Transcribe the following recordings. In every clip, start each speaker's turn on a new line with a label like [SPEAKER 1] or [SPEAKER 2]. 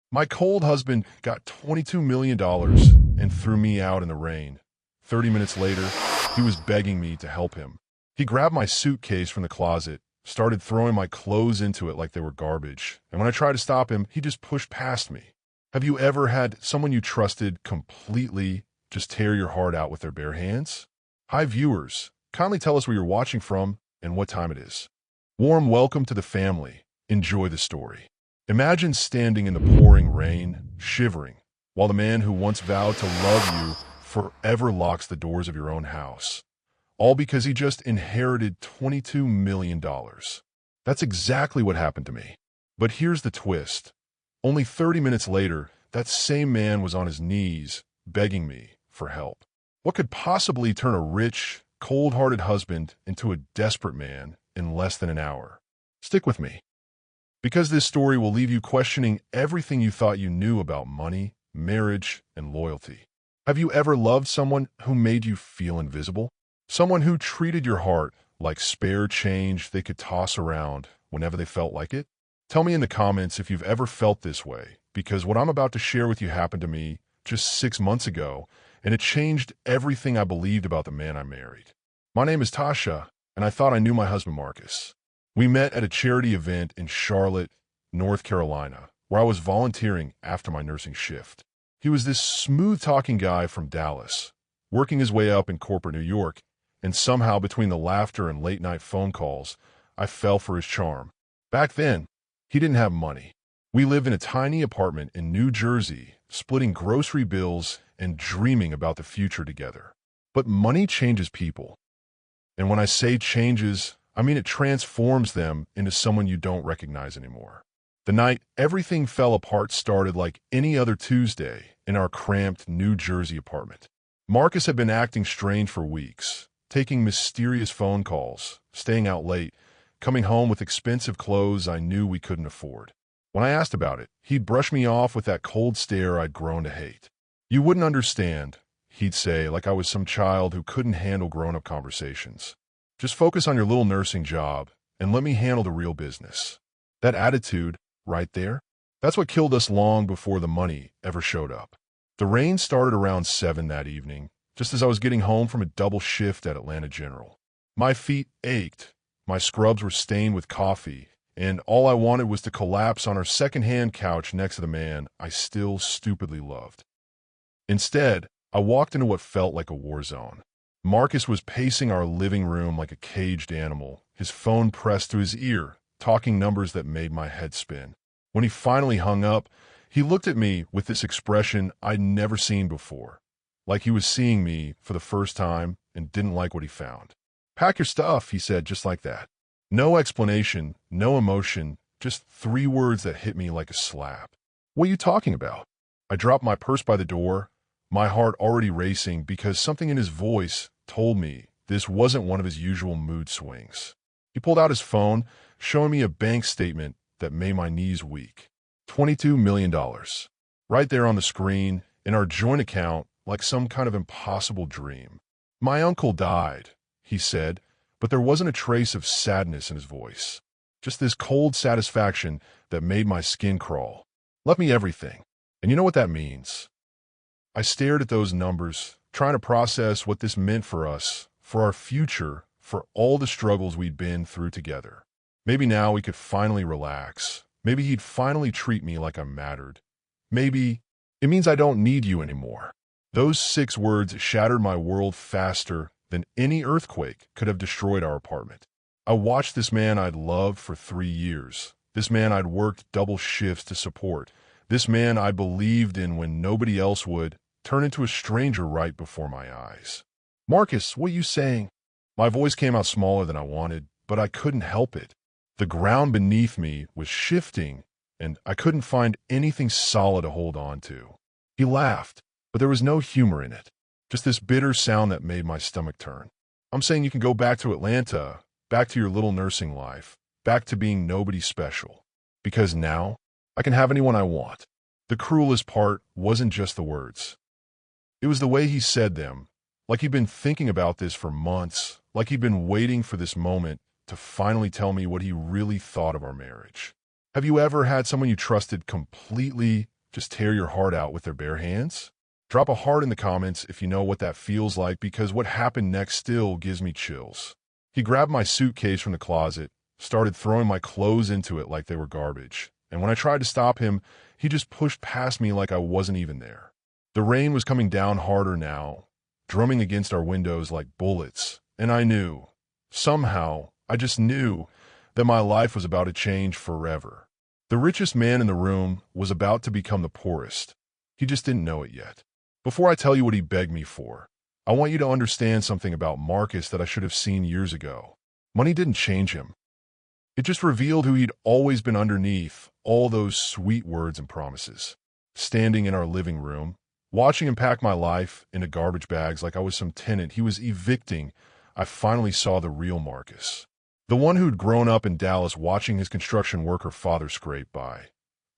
[SPEAKER 1] My cold husband got $22 million and threw me out in the rain. 30 minutes later, he was begging me to help him. He grabbed my suitcase from the closet, started throwing my clothes into it like they were garbage, and when I tried to stop him, he just pushed past me. Have you ever had someone you trusted completely just tear your heart out with their bare hands? Hi viewers, kindly tell us where you're watching from and what time it is. Warm welcome to the family. Enjoy the story. Imagine standing in the pouring rain, shivering, while the man who once vowed to love you forever locks the doors of your own house. All because he just inherited $22 million. That's exactly what happened to me. But here's the twist. Only 30 minutes later, that same man was on his knees, begging me for help. What could possibly turn a rich, cold-hearted husband into a desperate man in less than an hour? Stick with me, because this story will leave you questioning everything you thought you knew about money, marriage, and loyalty. Have you ever loved someone who made you feel invisible? Someone who treated your heart like spare change they could toss around whenever they felt like it? Tell me in the comments if you've ever felt this way, because what I'm about to share with you happened to me just 6 months ago, and it changed everything I believed about the man I married. My name is Tasha, and I thought I knew my husband Marcus. We met at a charity event in Charlotte, North Carolina, where I was volunteering after my nursing shift. He was this smooth-talking guy from Dallas, working his way up in corporate New York, and somehow between the laughter and late-night phone calls, I fell for his charm. Back then, he didn't have money. We lived in a tiny apartment in New Jersey, splitting grocery bills and dreaming about the future together. But money changes people. And when I say changes, I mean it transforms them into someone you don't recognize anymore. The night everything fell apart started like any other Tuesday in our cramped New Jersey apartment. Marcus had been acting strange for weeks, taking mysterious phone calls, staying out late, coming home with expensive clothes I knew we couldn't afford. When I asked about it, he'd brush me off with that cold stare I'd grown to hate. "You wouldn't understand," he'd say, like I was some child who couldn't handle grown-up conversations. "Just focus on your little nursing job and let me handle the real business." That attitude, right there, that's what killed us long before the money ever showed up. The rain started around 7 that evening, just as I was getting home from a double shift at Atlanta General. My feet ached, my scrubs were stained with coffee, and all I wanted was to collapse on our second-hand couch next to the man I still stupidly loved. Instead, I walked into what felt like a war zone. Marcus was pacing our living room like a caged animal, his phone pressed to his ear, talking numbers that made my head spin. When he finally hung up, he looked at me with this expression I'd never seen before, like he was seeing me for the first time and didn't like what he found. "Pack your stuff," he said, just like that. No explanation, no emotion, just 3 words that hit me like a slap. "What are you talking about?" I dropped my purse by the door, my heart already racing because something in his voice told me this wasn't one of his usual mood swings. He pulled out his phone, showing me a bank statement that made my knees weak. $22 million. Right there on the screen, in our joint account, like some kind of impossible dream. "My uncle died," he said, but there wasn't a trace of sadness in his voice. Just this cold satisfaction that made my skin crawl. "Left me everything. And you know what that means." I stared at those numbers, trying to process what this meant for us, for our future, for all the struggles we'd been through together. Maybe now we could finally relax. Maybe he'd finally treat me like I mattered. Maybe it means I don't need you anymore. Those 6 words shattered my world faster than any earthquake could have destroyed our apartment. I watched this man I'd loved for 3 years, this man I'd worked double shifts to support, this man I believed in when nobody else would, turn into a stranger right before my eyes. "Marcus, what are you saying?" My voice came out smaller than I wanted, but I couldn't help it. The ground beneath me was shifting, and I couldn't find anything solid to hold on to. He laughed, but there was no humor in it. Just this bitter sound that made my stomach turn. "I'm saying you can go back to Atlanta, back to your little nursing life, back to being nobody special. Because now, I can have anyone I want." The cruelest part wasn't just the words. It was the way he said them, like he'd been thinking about this for months, like he'd been waiting for this moment to finally tell me what he really thought of our marriage. Have you ever had someone you trusted completely just tear your heart out with their bare hands? Drop a heart in the comments if you know what that feels like, because what happened next still gives me chills. He grabbed my suitcase from the closet, started throwing my clothes into it like they were garbage, and when I tried to stop him, he just pushed past me like I wasn't even there. The rain was coming down harder now, drumming against our windows like bullets, and I knew, somehow, I just knew that my life was about to change forever. The richest man in the room was about to become the poorest. He just didn't know it yet. Before I tell you what he begged me for, I want you to understand something about Marcus that I should have seen years ago. Money didn't change him. It just revealed who he'd always been underneath all those sweet words and promises. Standing in our living room, watching him pack my life into garbage bags like I was some tenant he was evicting, I finally saw the real Marcus. The one who'd grown up in Dallas watching his construction worker father scrape by,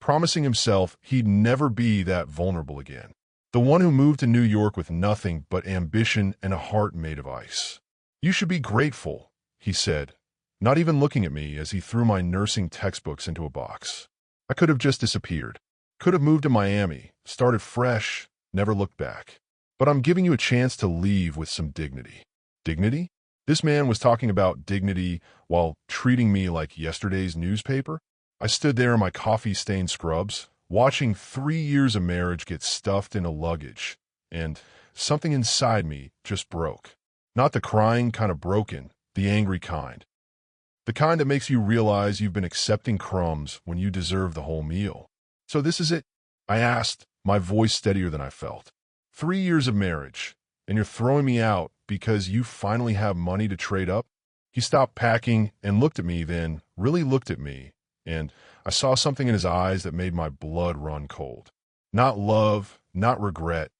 [SPEAKER 1] promising himself he'd never be that vulnerable again. The one who moved to New York with nothing but ambition and a heart made of ice. "You should be grateful," he said, not even looking at me as he threw my nursing textbooks into a box. I could have just disappeared. Could have moved to Miami, started fresh, never looked back. But I'm giving you a chance to leave with some dignity. Dignity? This man was talking about dignity while treating me like yesterday's newspaper. I stood there in my coffee-stained scrubs, watching 3 years of marriage get stuffed into luggage, and something inside me just broke. Not the crying kind of broken, the angry kind. The kind that makes you realize you've been accepting crumbs when you deserve the whole meal. "So this is it?" I asked, my voice steadier than I felt. 3 years of marriage, and you're throwing me out because you finally have money to trade up? He stopped packing and looked at me, then really looked at me, and I saw something in his eyes that made my blood run cold. Not love, not regret,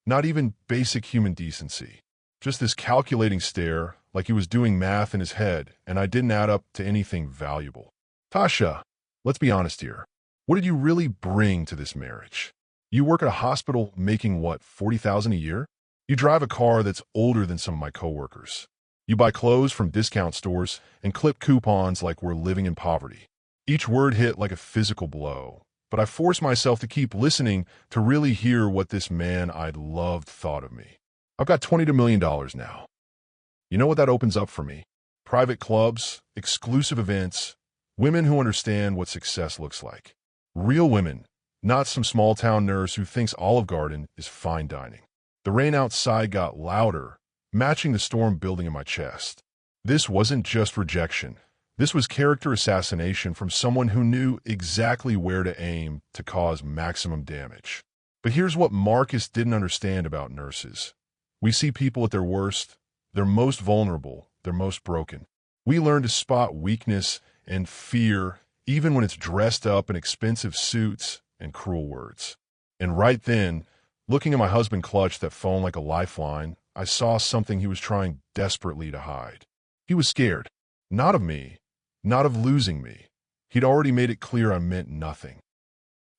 [SPEAKER 1] not even basic human decency. Just this calculating stare, like he was doing math in his head, and I didn't add up to anything valuable. "Tasha, let's be honest here. What did you really bring to this marriage? You work at a hospital making what, $40,000 a year? You drive a car that's older than some of my coworkers. You buy clothes from discount stores and clip coupons like we're living in poverty." Each word hit like a physical blow, but I forced myself to keep listening to really hear what this man I'd loved thought of me. "I've got $22 million now. You know what that opens up for me? Private clubs, exclusive events, women who understand what success looks like. Real women, not some small-town nurse who thinks Olive Garden is fine dining." The rain outside got louder, matching the storm building in my chest. This wasn't just rejection. This was character assassination from someone who knew exactly where to aim to cause maximum damage. But here's what Marcus didn't understand about nurses. We see people at their worst, their most vulnerable, their most broken. We learn to spot weakness and fear even when it's dressed up in expensive suits and cruel words. And right then, looking at my husband clutch that phone like a lifeline, I saw something he was trying desperately to hide. He was scared. Not of me, not of losing me. He'd already made it clear I meant nothing.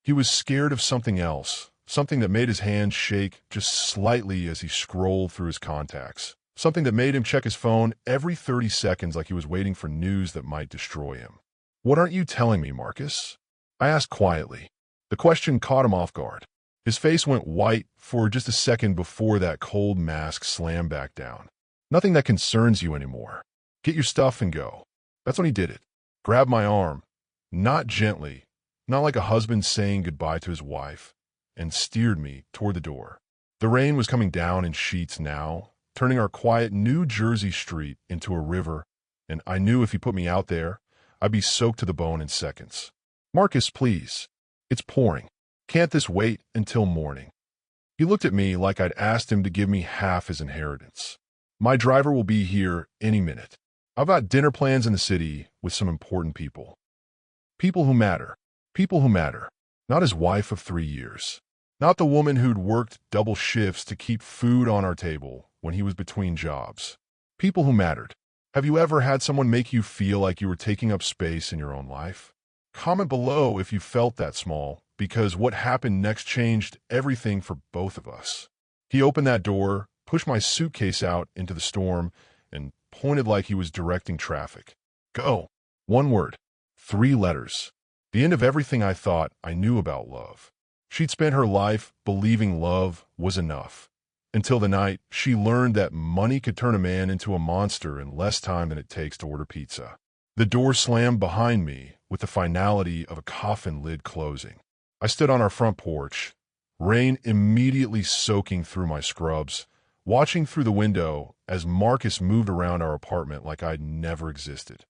[SPEAKER 1] He was scared of something else, something that made his hands shake just slightly as he scrolled through his contacts. Something that made him check his phone every 30 seconds like he was waiting for news that might destroy him. "What aren't you telling me, Marcus?" I asked quietly. The question caught him off guard. His face went white for just a second before that cold mask slammed back down. "Nothing that concerns you anymore. Get your stuff and go." That's when he did it. Grabbed my arm, not gently, not like a husband saying goodbye to his wife, and steered me toward the door. The rain was coming down in sheets now, turning our quiet New Jersey street into a river, and I knew if he put me out there, I'd be soaked to the bone in seconds. "Marcus, please. It's pouring. Can't this wait until morning?" He looked at me like I'd asked him to give me half his inheritance. "My driver will be here any minute. I've got dinner plans in the city with some important people. People who matter. People who matter. Not his wife of 3 years. Not the woman who'd worked double shifts to keep food on our table when he was between jobs. People who mattered. Have you ever had someone make you feel like you were taking up space in your own life? Comment below if you felt that small, because what happened next changed everything for both of us. He opened that door, pushed my suitcase out into the storm, and pointed like he was directing traffic. "Go." One word. 3 letters. The end of everything I thought I knew about love. She'd spent her life believing love was enough, until the night she learned that money could turn a man into a monster in less time than it takes to order pizza. The door slammed behind me with the finality of a coffin lid closing. I stood on our front porch, rain immediately soaking through my scrubs, watching through the window as Marcus moved around our apartment like I'd never existed.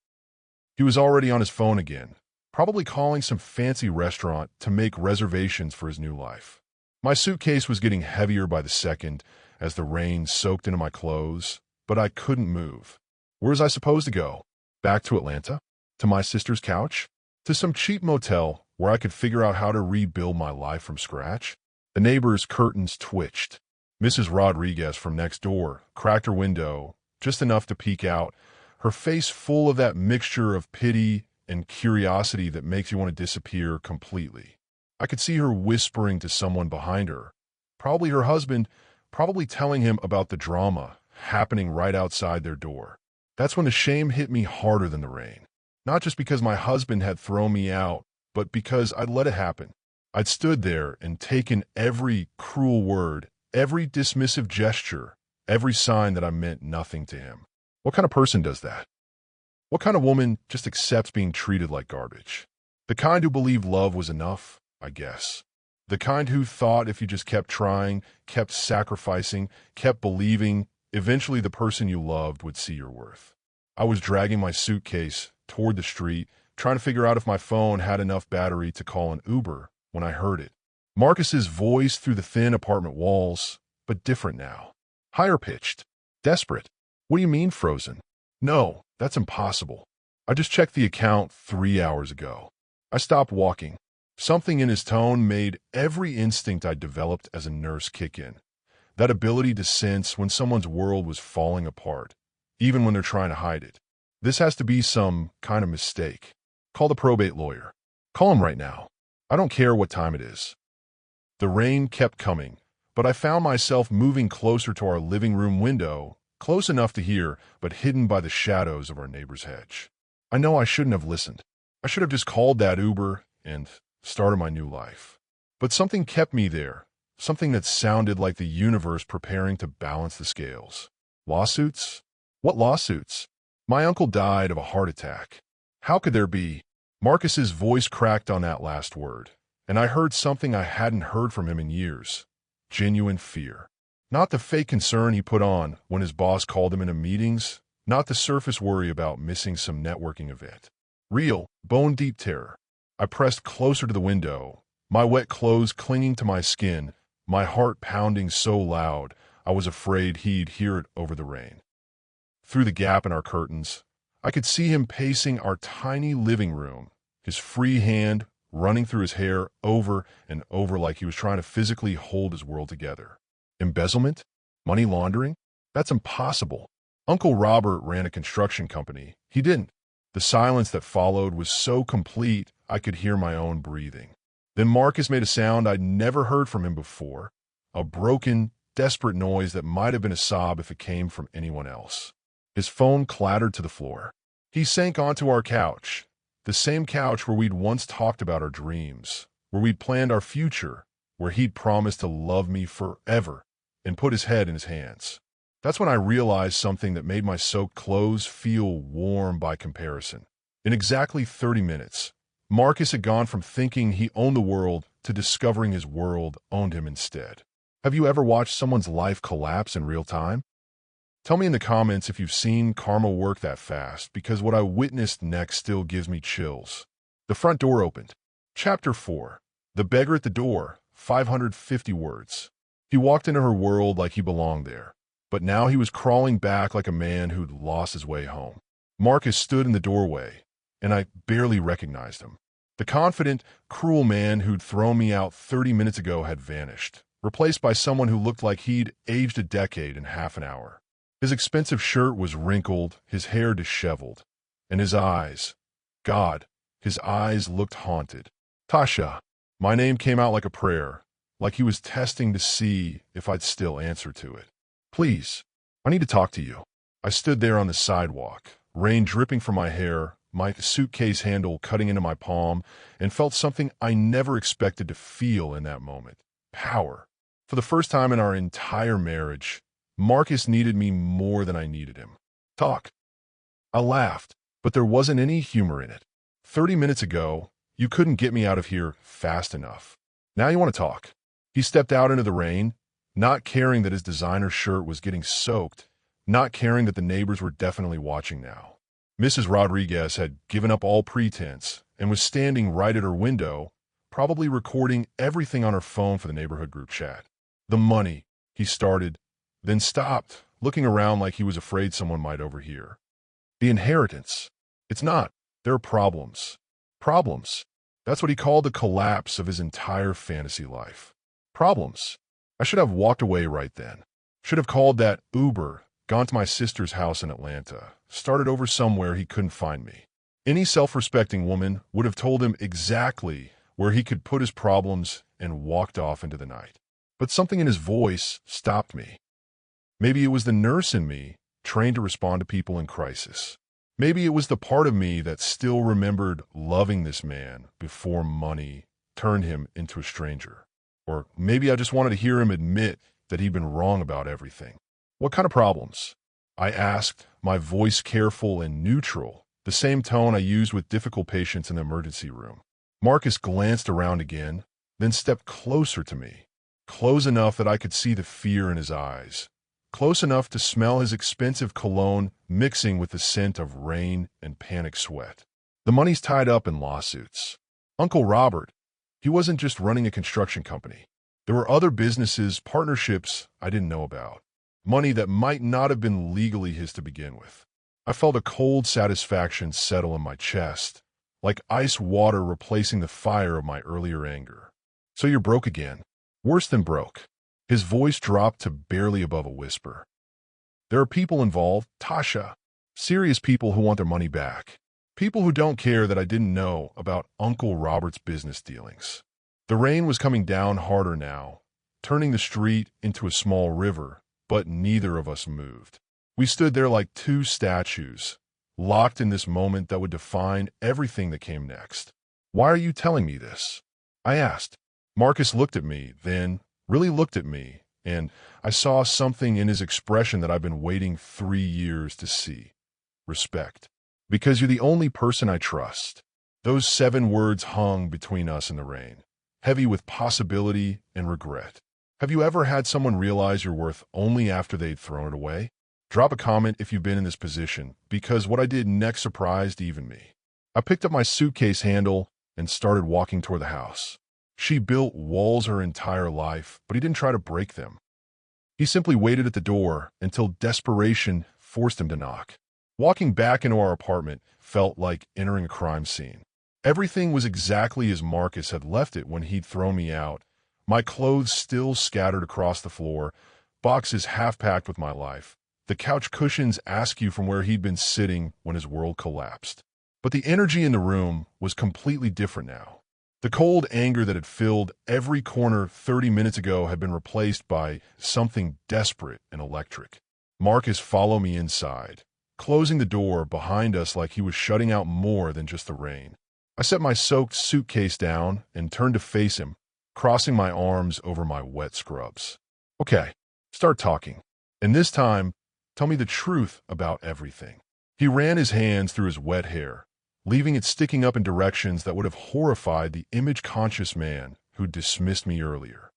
[SPEAKER 1] He was already on his phone again, probably calling some fancy restaurant to make reservations for his new life. My suitcase was getting heavier by the second as the rain soaked into my clothes, but I couldn't move. Where was I supposed to go? Back to Atlanta? To my sister's couch? To some cheap motel where I could figure out how to rebuild my life from scratch? The neighbor's curtains twitched. Mrs. Rodriguez from next door cracked her window just enough to peek out, her face full of that mixture of pity and curiosity that makes you want to disappear completely. I could see her whispering to someone behind her, probably her husband, probably telling him about the drama happening right outside their door. That's when the shame hit me harder than the rain. Not just because my husband had thrown me out, but because I'd let it happen. I'd stood there and taken every cruel word, every dismissive gesture, every sign that I meant nothing to him. What kind of person does that? What kind of woman just accepts being treated like garbage? The kind who believed love was enough, I guess. The kind who thought if you just kept trying, kept sacrificing, kept believing, eventually the person you loved would see your worth. I was dragging my suitcase toward the street, trying to figure out if my phone had enough battery to call an Uber when I heard it. Marcus's voice through the thin apartment walls, but different now. Higher pitched. Desperate. What do you mean frozen? No, that's impossible. I just checked the account 3 hours ago. I stopped walking. Something in his tone made every instinct I developed as a nurse kick in. That ability to sense when someone's world was falling apart, even when they're trying to hide it. This has to be some kind of mistake. Call the probate lawyer. Call him right now. I don't care what time it is. The rain kept coming, but I found myself moving closer to our living room window, close enough to hear, but hidden by the shadows of our neighbor's hedge. I know I shouldn't have listened. I should have just called that Uber and started my new life. But something kept me there, something that sounded like the universe preparing to balance the scales. Lawsuits? What lawsuits? My uncle died of a heart attack. How could there be? Marcus's voice cracked on that last word, and I heard something I hadn't heard from him in years. Genuine fear. Not the fake concern he put on when his boss called him into meetings, not the surface worry about missing some networking event. Real, bone-deep terror. I pressed closer to the window, my wet clothes clinging to my skin, my heart pounding so loud I was afraid he'd hear it over the rain. Through the gap in our curtains, I could see him pacing our tiny living room, his free hand running through his hair over and over like he was trying to physically hold his world together. Embezzlement? Money laundering? That's impossible. Uncle Robert ran a construction company. He didn't. The silence that followed was so complete I could hear my own breathing. Then Marcus made a sound I'd never heard from him before, a broken, desperate noise that might have been a sob if it came from anyone else. His phone clattered to the floor. He sank onto our couch, the same couch where we'd once talked about our dreams, where we'd planned our future, where he'd promised to love me forever, and put his head in his hands. That's when I realized something that made my soaked clothes feel warm by comparison. In exactly 30 minutes, Marcus had gone from thinking he owned the world to discovering his world owned him instead. Have you ever watched someone's life collapse in real time? Tell me in the comments if you've seen karma work that fast, because what I witnessed next still gives me chills. The front door opened. Chapter 4. The beggar at the door, 550 words. He walked into her world like he belonged there, but now he was crawling back like a man who'd lost his way home. Marcus stood in the doorway, and I barely recognized him. The confident, cruel man who'd thrown me out 30 minutes ago had vanished, replaced by someone who looked like he'd aged a decade in half an hour. His expensive shirt was wrinkled, his hair disheveled, and his eyes, God, his eyes looked haunted. Tasha. My name came out like a prayer, like he was testing to see if I'd still answer to it. Please, I need to talk to you. I stood there on the sidewalk, rain dripping from my hair, my suitcase handle cutting into my palm, and felt something I never expected to feel in that moment. Power. For the first time in our entire marriage, Marcus needed me more than I needed him. Talk. I laughed, but there wasn't any humor in it. 30 minutes ago, you couldn't get me out of here fast enough. Now you want to talk. He stepped out into the rain, not caring that his designer shirt was getting soaked, not caring that the neighbors were definitely watching now. Mrs. Rodriguez had given up all pretense and was standing right at her window, probably recording everything on her phone for the neighborhood group chat. The money, he started, then stopped, looking around like he was afraid someone might overhear. The inheritance. It's not. There are problems. Problems. That's what he called the collapse of his entire fantasy life. Problems. I should have walked away right then. Should have called that Uber, gone to my sister's house in Atlanta, started over somewhere he couldn't find me. Any self-respecting woman would have told him exactly where he could put his problems and walked off into the night. But something in his voice stopped me. Maybe it was the nurse in me, trained to respond to people in crisis. Maybe it was the part of me that still remembered loving this man before money turned him into a stranger. Or maybe I just wanted to hear him admit that he'd been wrong about everything. What kind of problems? I asked, my voice careful and neutral, the same tone I used with difficult patients in the emergency room. Marcus glanced around again, then stepped closer to me, close enough that I could see the fear in his eyes, close enough to smell his expensive cologne mixing with the scent of rain and panic sweat. The money's tied up in lawsuits. Uncle Robert, he wasn't just running a construction company. There were other businesses, partnerships I didn't know about. Money that might not have been legally his to begin with. I felt a cold satisfaction settle in my chest, like ice water replacing the fire of my earlier anger. So you're broke again. Worse than broke. His voice dropped to barely above a whisper. There are people involved, Tasha. Serious people who want their money back. People who don't care that I didn't know about Uncle Robert's business dealings. The rain was coming down harder now, turning the street into a small river, but neither of us moved. We stood there like two statues, locked in this moment that would define everything that came next. Why are you telling me this? I asked. Marcus looked at me, then really looked at me, and I saw something in his expression that I've been waiting 3 years to see. Respect. Because you're the only person I trust. Those 7 words hung between us in the rain, heavy with possibility and regret. Have you ever had someone realize your worth only after they'd thrown it away? Drop a comment if you've been in this position, because what I did next surprised even me. I picked up my suitcase handle and started walking toward the house. She built walls her entire life, but he didn't try to break them. He simply waited at the door until desperation forced him to knock. Walking back into our apartment felt like entering a crime scene. Everything was exactly as Marcus had left it when he'd thrown me out. My clothes still scattered across the floor, boxes half-packed with my life. The couch cushions askew from where he'd been sitting when his world collapsed. But the energy in the room was completely different now. The cold anger that had filled every corner 30 minutes ago had been replaced by something desperate and electric. Marcus followed me inside, closing the door behind us like he was shutting out more than just the rain. I set my soaked suitcase down and turned to face him, crossing my arms over my wet scrubs. Okay, start talking. And this time, tell me the truth about everything. He ran his hands through his wet hair, leaving it sticking up in directions that would have horrified the image-conscious man who dismissed me earlier.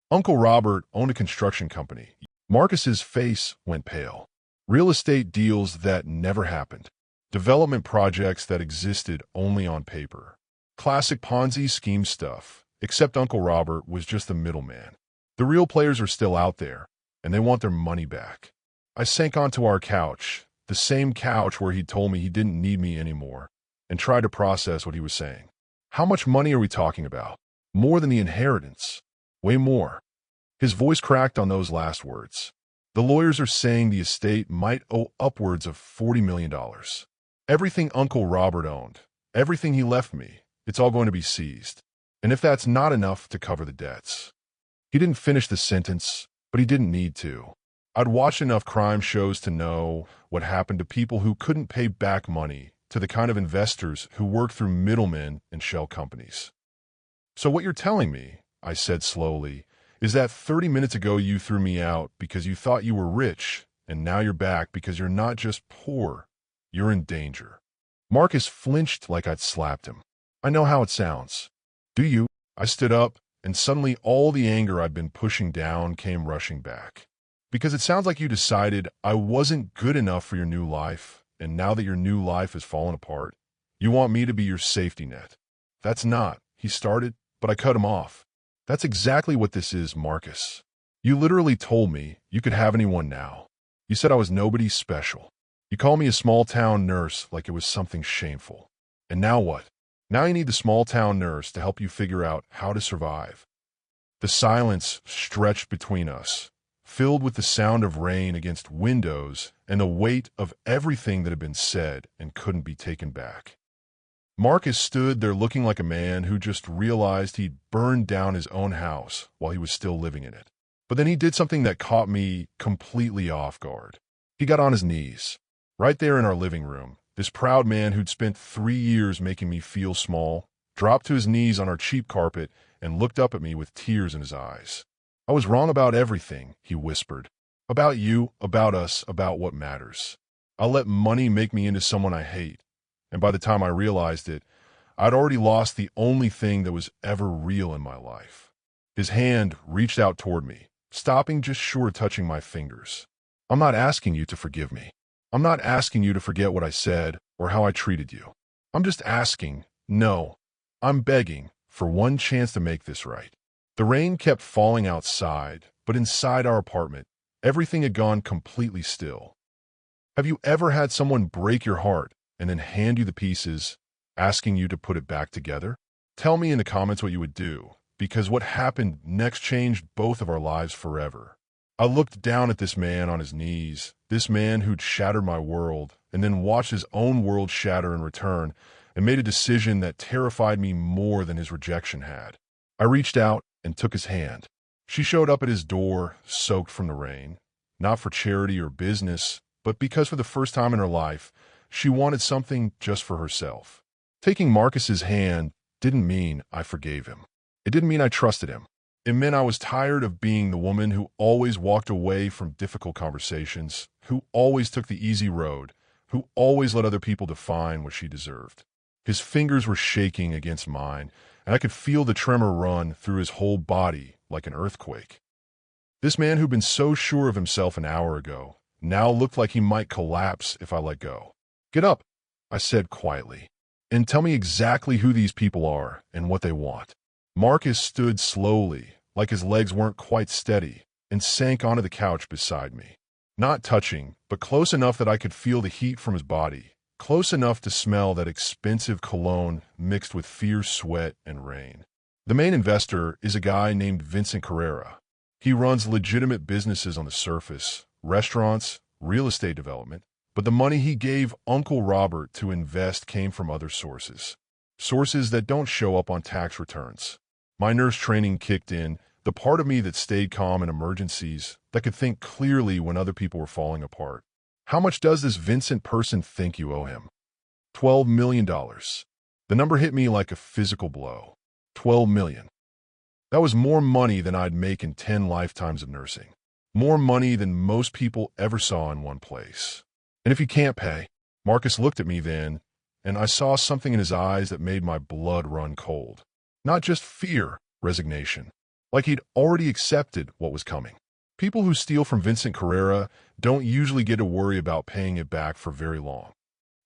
[SPEAKER 1] Uncle Robert owned a construction company. Marcus's face went pale. Real estate deals that never happened. Development projects that existed only on paper. Classic Ponzi scheme stuff, except Uncle Robert was just the middleman. The real players are still out there, and they want their money back. I sank onto our couch, the same couch where he'd told me he didn't need me anymore, and tried to process what he was saying. How much money are we talking about? More than the inheritance. Way more. His voice cracked on those last words. The lawyers are saying the estate might owe upwards of $40 million. Everything Uncle Robert owned, everything he left me, it's all going to be seized. And if that's not enough to cover the debts. He didn't finish the sentence, but he didn't need to. I'd watched enough crime shows to know what happened to people who couldn't pay back money to the kind of investors who work through middlemen and shell companies. So what you're telling me, I said slowly, is that 30 minutes ago you threw me out because you thought you were rich, and now you're back because you're not just poor, you're in danger. Marcus flinched like I'd slapped him. I know how it sounds. Do you? I stood up, and suddenly all the anger I'd been pushing down came rushing back. Because it sounds like you decided I wasn't good enough for your new life, and now that your new life has fallen apart, you want me to be your safety net. That's not, he started, but I cut him off. That's exactly what this is, Marcus. You literally told me you could have anyone now. You said I was nobody special. You called me a small-town nurse like it was something shameful. And now what? Now you need the small-town nurse to help you figure out how to survive. The silence stretched between us, filled with the sound of rain against windows and the weight of everything that had been said and couldn't be taken back. Marcus stood there looking like a man who just realized he'd burned down his own house while he was still living in it. But then he did something that caught me completely off guard. He got on his knees, right there in our living room. This proud man who'd spent 3 years making me feel small dropped to his knees on our cheap carpet and looked up at me with tears in his eyes. I was wrong about everything, he whispered. About you, about us, about what matters. I'll let money make me into someone I hate. And by the time I realized it, I'd already lost the only thing that was ever real in my life. His hand reached out toward me, stopping just short of touching my fingers. I'm not asking you to forgive me. I'm not asking you to forget what I said or how I treated you. I'm just asking, no, I'm begging for one chance to make this right. The rain kept falling outside, but inside our apartment, everything had gone completely still. Have you ever had someone break your heart and then hand you the pieces, asking you to put it back together? Tell me in the comments what you would do, because what happened next changed both of our lives forever. I looked down at this man on his knees, this man who'd shattered my world, and then watched his own world shatter in return, and made a decision that terrified me more than his rejection had. I reached out and took his hand. She showed up at his door, soaked from the rain, not for charity or business, but because for the first time in her life, she wanted something just for herself. Taking Marcus's hand didn't mean I forgave him. It didn't mean I trusted him. It meant I was tired of being the woman who always walked away from difficult conversations, who always took the easy road, who always let other people define what she deserved. His fingers were shaking against mine, and I could feel the tremor run through his whole body like an earthquake. This man who'd been so sure of himself an hour ago now looked like he might collapse if I let go. Get up, I said quietly, and tell me exactly who these people are and what they want. Marcus stood slowly, like his legs weren't quite steady, and sank onto the couch beside me. Not touching, but close enough that I could feel the heat from his body, close enough to smell that expensive cologne mixed with fierce sweat and rain. The main investor is a guy named Vincent Carrera. He runs legitimate businesses on the surface, restaurants, real estate development, but the money he gave Uncle Robert to invest came from other sources. Sources that don't show up on tax returns. My nurse training kicked in, the part of me that stayed calm in emergencies, that could think clearly when other people were falling apart. How much does this Vincent person think you owe him? $12 million. The number hit me like a physical blow. 12 million. That was more money than I'd make in 10 lifetimes of nursing. More money than most people ever saw in one place. And if you can't pay, Marcus looked at me then, and I saw something in his eyes that made my blood run cold. Not just fear, resignation. Like he'd already accepted what was coming. People who steal from Vincent Carrera don't usually get to worry about paying it back for very long.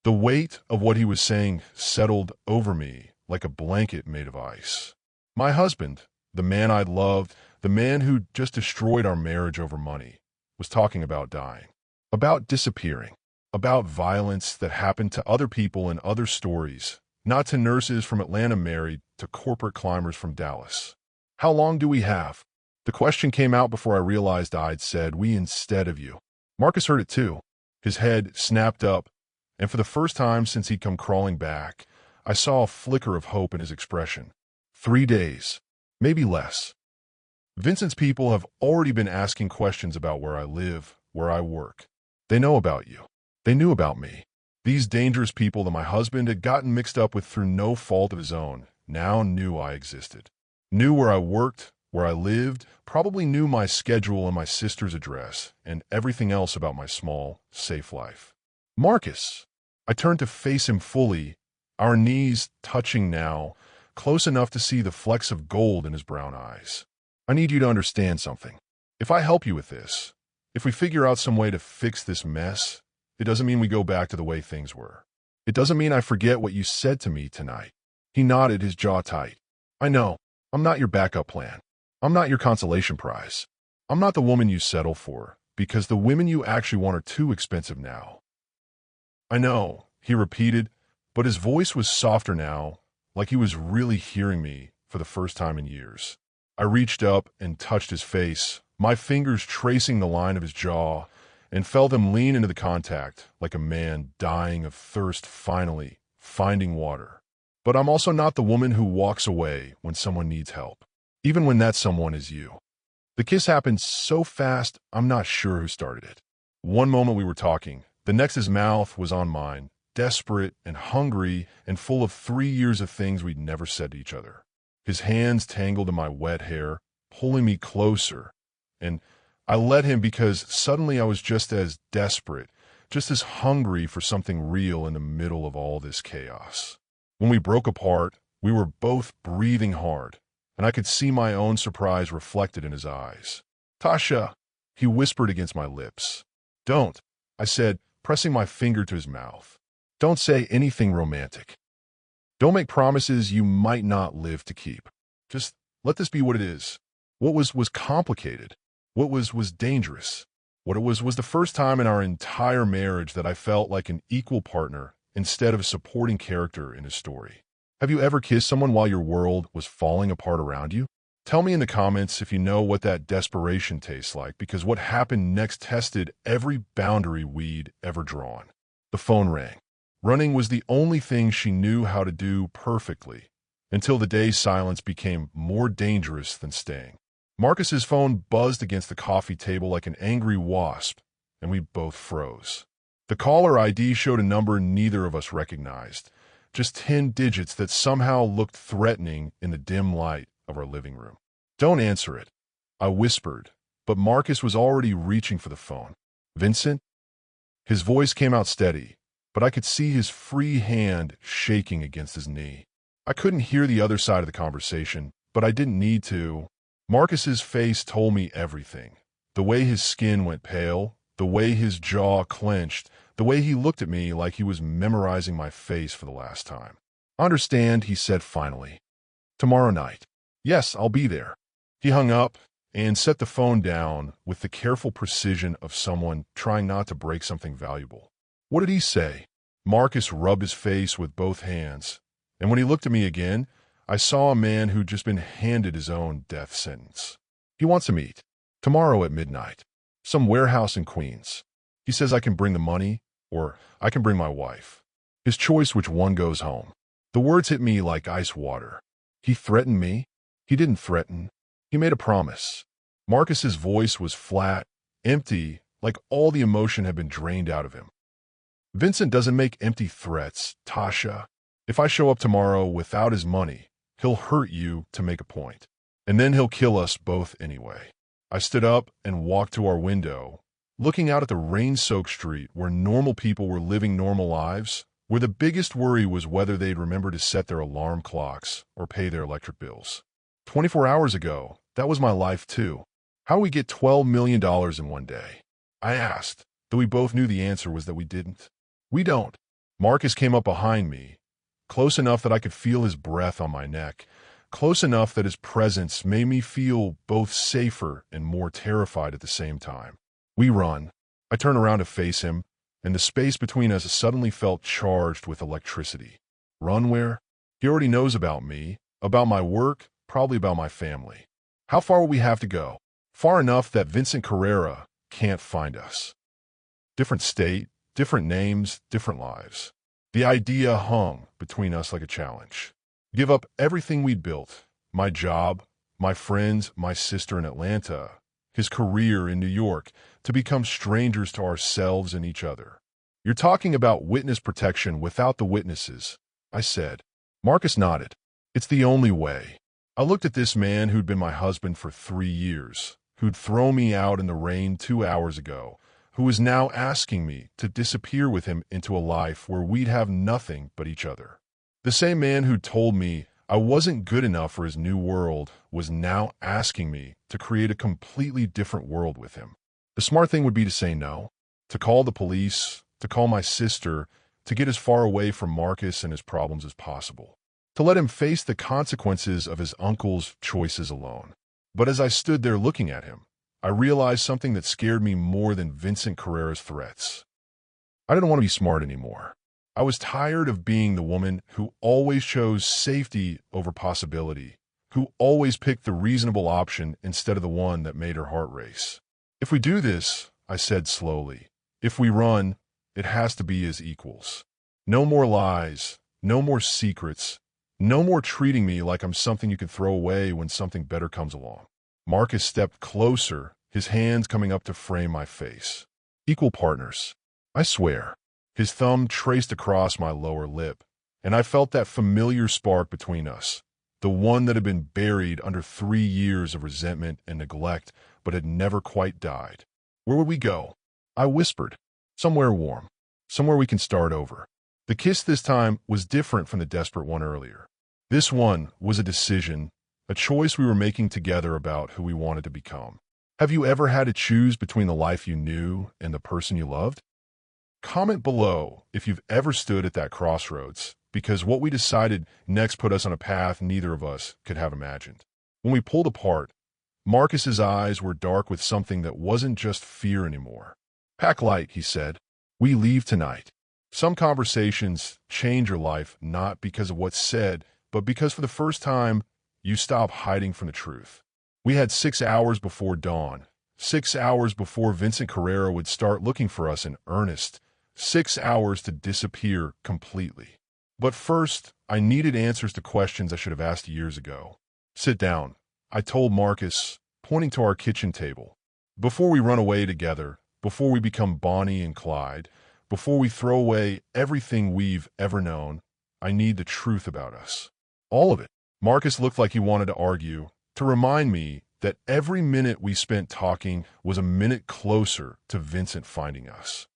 [SPEAKER 1] The weight of what he was saying settled over me like a blanket made of ice. My husband, the man I'd loved, the man who'd just destroyed our marriage over money, was talking about dying, about disappearing, about violence that happened to other people in other stories, not to nurses from Atlanta married to corporate climbers from Dallas. How long do we have? The question came out before I realized I'd said we instead of you. Marcus heard it too. His head snapped up, and for the first time since he'd come crawling back, I saw a flicker of hope in his expression. 3 days, maybe less. Vincent's people have already been asking questions about where I live, where I work. They know about you. They knew about me. These dangerous people that my husband had gotten mixed up with through no fault of his own now knew I existed. Knew where I worked, where I lived, probably knew my schedule and my sister's address, and everything else about my small, safe life. Marcus! I turned to face him fully, our knees touching now, close enough to see the flecks of gold in his brown eyes. I need you to understand something. If I help you with this, if we figure out some way to fix this mess, it doesn't mean we go back to the way things were. It doesn't mean I forget what you said to me tonight. He nodded, his jaw tight. I know. I'm not your backup plan. I'm not your consolation prize. I'm not the woman you settle for, because the women you actually want are too expensive now. I know, he repeated, but his voice was softer now, like he was really hearing me for the first time in years. I reached up and touched his face, my fingers tracing the line of his jaw, and felt him lean into the contact like a man dying of thirst finally finding water. But I'm also not the woman who walks away when someone needs help, even when that someone is you. The kiss happened so fast, I'm not sure who started it. One moment we were talking, the next his mouth was on mine, desperate and hungry and full of 3 years of things we'd never said to each other. His hands tangled in my wet hair, pulling me closer, and I let him because suddenly I was just as desperate, just as hungry for something real in the middle of all this chaos. When we broke apart, we were both breathing hard, and I could see my own surprise reflected in his eyes. Tasha, he whispered against my lips. Don't, I said, pressing my finger to his mouth. Don't say anything romantic. Don't make promises you might not live to keep. Just let this be what it is. What was complicated. What was dangerous. What it was the first time in our entire marriage that I felt like an equal partner instead of a supporting character in a story. Have you ever kissed someone while your world was falling apart around you? Tell me in the comments if you know what that desperation tastes like, because what happened next tested every boundary we'd ever drawn. The phone rang. Running was the only thing she knew how to do perfectly, until the day's silence became more dangerous than staying. Marcus's phone buzzed against the coffee table like an angry wasp, and we both froze. The caller ID showed a number neither of us recognized, just 10 digits that somehow looked threatening in the dim light of our living room. Don't answer it, I whispered, but Marcus was already reaching for the phone. Vincent? His voice came out steady, but I could see his free hand shaking against his knee. I couldn't hear the other side of the conversation, but I didn't need to. Marcus's face told me everything. The way his skin went pale, the way his jaw clenched, the way he looked at me like he was memorizing my face for the last time. Understand, he said finally. Tomorrow night. Yes, I'll be there. He hung up and set the phone down with the careful precision of someone trying not to break something valuable. What did he say? Marcus rubbed his face with both hands, and when he looked at me again, I saw a man who'd just been handed his own death sentence. He wants to meet. Tomorrow at midnight. Some warehouse in Queens. He says I can bring the money, or I can bring my wife. His choice which one goes home. The words hit me like ice water. He threatened me. He didn't threaten. He made a promise. Marcus's voice was flat, empty, like all the emotion had been drained out of him. Vincent doesn't make empty threats, Tasha. If I show up tomorrow without his money, he'll hurt you to make a point. And then he'll kill us both anyway. I stood up and walked to our window, looking out at the rain-soaked street where normal people were living normal lives, where the biggest worry was whether they'd remember to set their alarm clocks or pay their electric bills. 24 hours ago, that was my life too. How do we get $12 million in one day? I asked, though we both knew the answer was that we didn't. We don't. Marcus came up behind me, close enough that I could feel his breath on my neck, close enough that his presence made me feel both safer and more terrified at the same time. We run. I turn around to face him, and the space between us suddenly felt charged with electricity. Run where? He already knows about me, about my work, probably about my family. How far will we have to go? Far enough that Vincent Carrera can't find us. Different state, different names, different lives. The idea hung between us like a challenge. Give up everything we'd built, my job, my friends, my sister in Atlanta, his career in New York, to become strangers to ourselves and each other. You're talking about witness protection without the witnesses, I said. Marcus nodded. It's the only way. I looked at this man who'd been my husband for 3 years, who'd thrown me out in the rain 2 hours ago, who was now asking me to disappear with him into a life where we'd have nothing but each other. The same man who'd told me I wasn't good enough for his new world was now asking me to create a completely different world with him. The smart thing would be to say no, to call the police, to call my sister, to get as far away from Marcus and his problems as possible, to let him face the consequences of his uncle's choices alone. But as I stood there looking at him, I realized something that scared me more than Vincent Carrera's threats. I didn't want to be smart anymore. I was tired of being the woman who always chose safety over possibility, who always picked the reasonable option instead of the one that made her heart race. If we do this, I said slowly, if we run, it has to be as equals. No more lies, no more secrets, no more treating me like I'm something you can throw away when something better comes along. Marcus stepped closer, his hands coming up to frame my face. Equal partners, I swear. His thumb traced across my lower lip, and I felt that familiar spark between us, the one that had been buried under 3 years of resentment and neglect, but had never quite died. Where would we go? I whispered. Somewhere warm. Somewhere we can start over. The kiss this time was different from the desperate one earlier. This one was a decision, a choice we were making together about who we wanted to become. Have you ever had to choose between the life you knew and the person you loved? Comment below if you've ever stood at that crossroads, because what we decided next put us on a path neither of us could have imagined. When we pulled apart, Marcus's eyes were dark with something that wasn't just fear anymore. Pack light, he said. We leave tonight. Some conversations change your life not because of what's said, but because for the first time, you stop hiding from the truth. We had 6 hours before dawn, 6 hours before Vincent Carrera would start looking for us in earnest, 6 hours to disappear completely. But first, I needed answers to questions I should have asked years ago. Sit down, I told Marcus, pointing to our kitchen table. Before we run away together, before we become Bonnie and Clyde, before we throw away everything we've ever known, I need the truth about us. All of it. Marcus looked like he wanted to argue, to remind me that every minute we spent talking was a minute closer to Vincent finding us.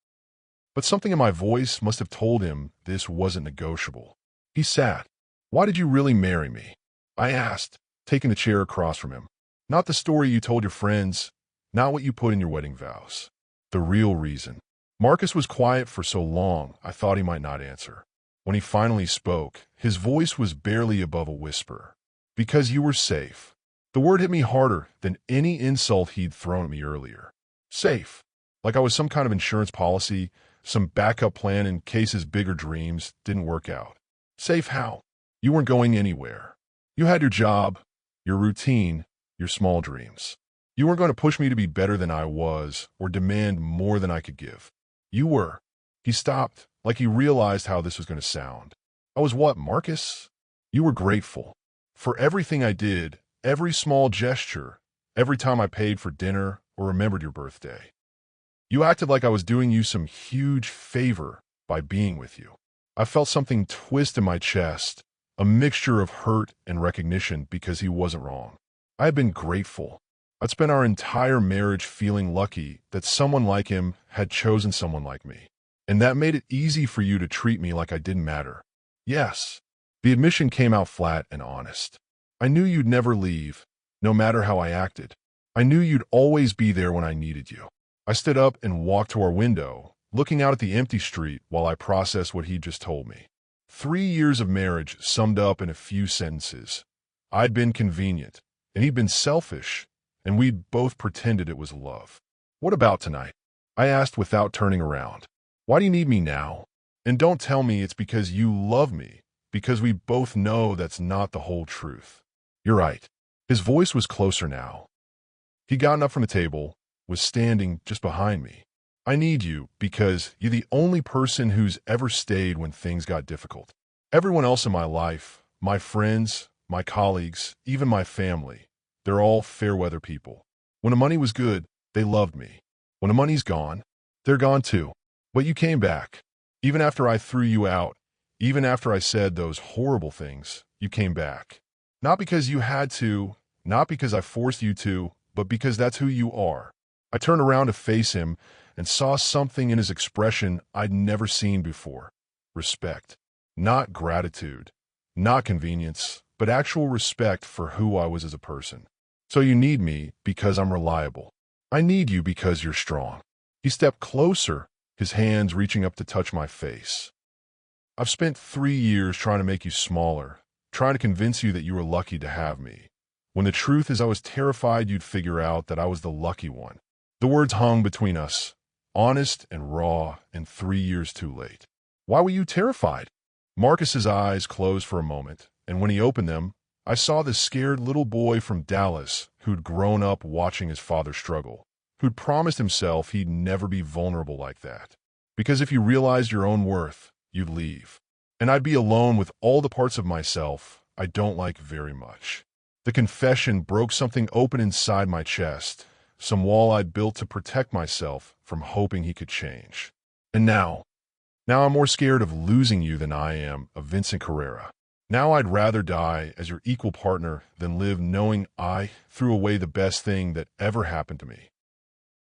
[SPEAKER 1] But something in my voice must have told him this wasn't negotiable. He sat. Why did you really marry me? I asked, taking the chair across from him. Not the story you told your friends, not what you put in your wedding vows. The real reason. Marcus was quiet for so long, I thought he might not answer. When he finally spoke, his voice was barely above a whisper. Because you were safe. The word hit me harder than any insult he'd thrown at me earlier. Safe. Like I was some kind of insurance policy, some backup plan in case his bigger dreams didn't work out. Safe how? You weren't going anywhere. You had your job, your routine, your small dreams. You weren't going to push me to be better than I was or demand more than I could give. You were. He stopped, like he realized how this was going to sound. I was what, Marcus? You were grateful. For everything I did, every small gesture, every time I paid for dinner or remembered your birthday. You acted like I was doing you some huge favor by being with you. I felt something twist in my chest, a mixture of hurt and recognition because he wasn't wrong. I had been grateful. I'd spent our entire marriage feeling lucky that someone like him had chosen someone like me. And that made it easy for you to treat me like I didn't matter. Yes, the admission came out flat and honest. I knew you'd never leave, no matter how I acted. I knew you'd always be there when I needed you. I stood up and walked to our window, looking out at the empty street while I processed what he'd just told me. 3 years of marriage summed up in a few sentences. I'd been convenient, and he'd been selfish, and we'd both pretended it was love. What about tonight? I asked without turning around. Why do you need me now? And don't tell me it's because you love me, because we both know that's not the whole truth. You're right. His voice was closer now. He'd gotten up from the table, was standing just behind me. I need you because you're the only person who's ever stayed when things got difficult. Everyone else in my life, my friends, my colleagues, even my family, they're all fair-weather people. When the money was good, they loved me. When the money's gone, they're gone too. But you came back. Even after I threw you out, even after I said those horrible things, you came back. Not because you had to, not because I forced you to, but because that's who you are. I turned around to face him and saw something in his expression I'd never seen before. Respect. Not gratitude. Not convenience, but actual respect for who I was as a person. So you need me because I'm reliable. I need you because you're strong. He stepped closer, his hands reaching up to touch my face. I've spent 3 years trying to make you smaller, trying to convince you that you were lucky to have me, when the truth is I was terrified you'd figure out that I was the lucky one. The words hung between us, honest and raw, and 3 years too late. Why were you terrified? Marcus's eyes closed for a moment, and when he opened them, I saw this scared little boy from Dallas who'd grown up watching his father struggle, who'd promised himself he'd never be vulnerable like that. Because if you realized your own worth, you'd leave. And I'd be alone with all the parts of myself I don't like very much. The confession broke something open inside my chest, some wall I'd built to protect myself from hoping he could change. And now I'm more scared of losing you than I am of Vincent Carrera. Now I'd rather die as your equal partner than live knowing I threw away the best thing that ever happened to me.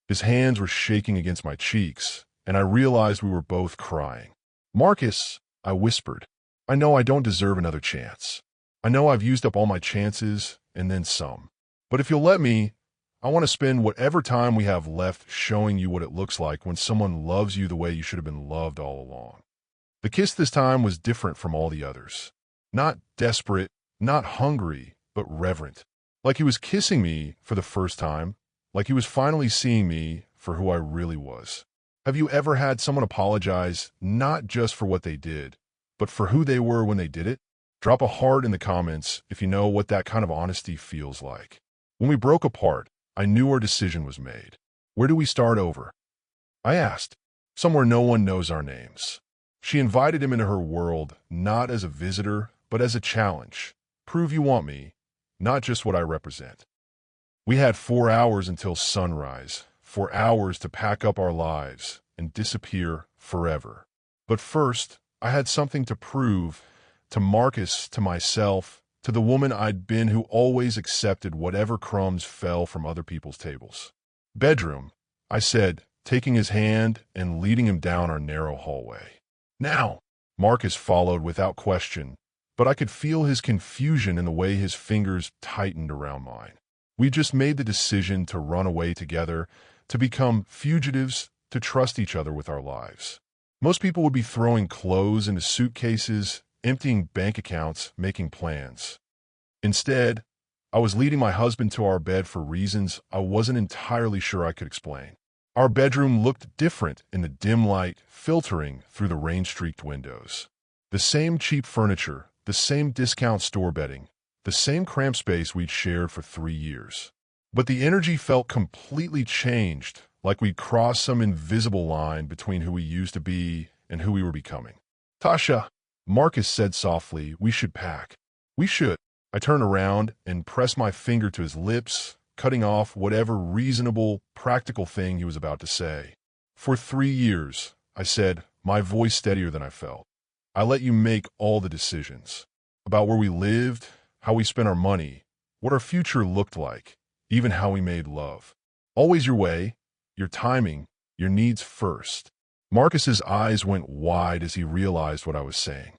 [SPEAKER 1] His hands were shaking against my cheeks, and I realized we were both crying. Marcus, I whispered, I know I don't deserve another chance. I know I've used up all my chances and then some. But if you'll let me, I want to spend whatever time we have left showing you what it looks like when someone loves you the way you should have been loved all along. The kiss this time was different from all the others. Not desperate, not hungry, but reverent. Like he was kissing me for the first time, like he was finally seeing me for who I really was. Have you ever had someone apologize not just for what they did, but for who they were when they did it? Drop a heart in the comments if you know what that kind of honesty feels like. When we broke apart, I knew our decision was made. Where do we start over? I asked. Somewhere no one knows our names. She invited him into her world, not as a visitor, but as a challenge. Prove you want me, not just what I represent. We had 4 hours until sunrise, 4 hours to pack up our lives and disappear forever. But first, I had something to prove, to Marcus, to myself, to the woman I'd been who always accepted whatever crumbs fell from other people's tables. Bedroom, I said, taking his hand and leading him down our narrow hallway. Now, Marcus followed without question, but I could feel his confusion in the way his fingers tightened around mine. We just made the decision to run away together, to become fugitives, to trust each other with our lives. Most people would be throwing clothes into suitcases, emptying bank accounts, making plans. Instead, I was leading my husband to our bed for reasons I wasn't entirely sure I could explain. Our bedroom looked different in the dim light filtering through the rain-streaked windows. The same cheap furniture, the same discount store bedding, the same cramped space we'd shared for 3 years. But the energy felt completely changed, like we'd crossed some invisible line between who we used to be and who we were becoming. Tasha, Marcus said softly, we should pack. We should. I turned around and pressed my finger to his lips, cutting off whatever reasonable, practical thing he was about to say. For 3 years, I said, my voice steadier than I felt. I let you make all the decisions. About where we lived, how we spent our money, what our future looked like, even how we made love. Always your way, your timing, your needs first. Marcus's eyes went wide as he realized what I was saying.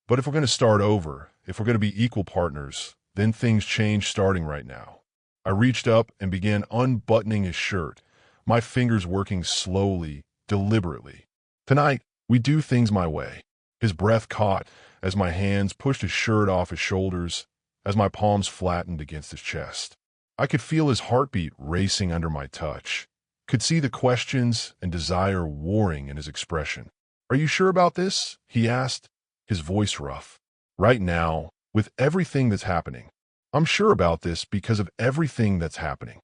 [SPEAKER 1] But if we're going to start over, if we're going to be equal partners, then things change starting right now. I reached up and began unbuttoning his shirt, my fingers working slowly, deliberately. Tonight, we do things my way. His breath caught as my hands pushed his shirt off his shoulders, as my palms flattened against his chest. I could feel his heartbeat racing under my touch, could see the questions and desire warring in his expression. Are you sure about this? He asked, his voice rough. Right now, with everything that's happening. I'm sure about this because of everything that's happening.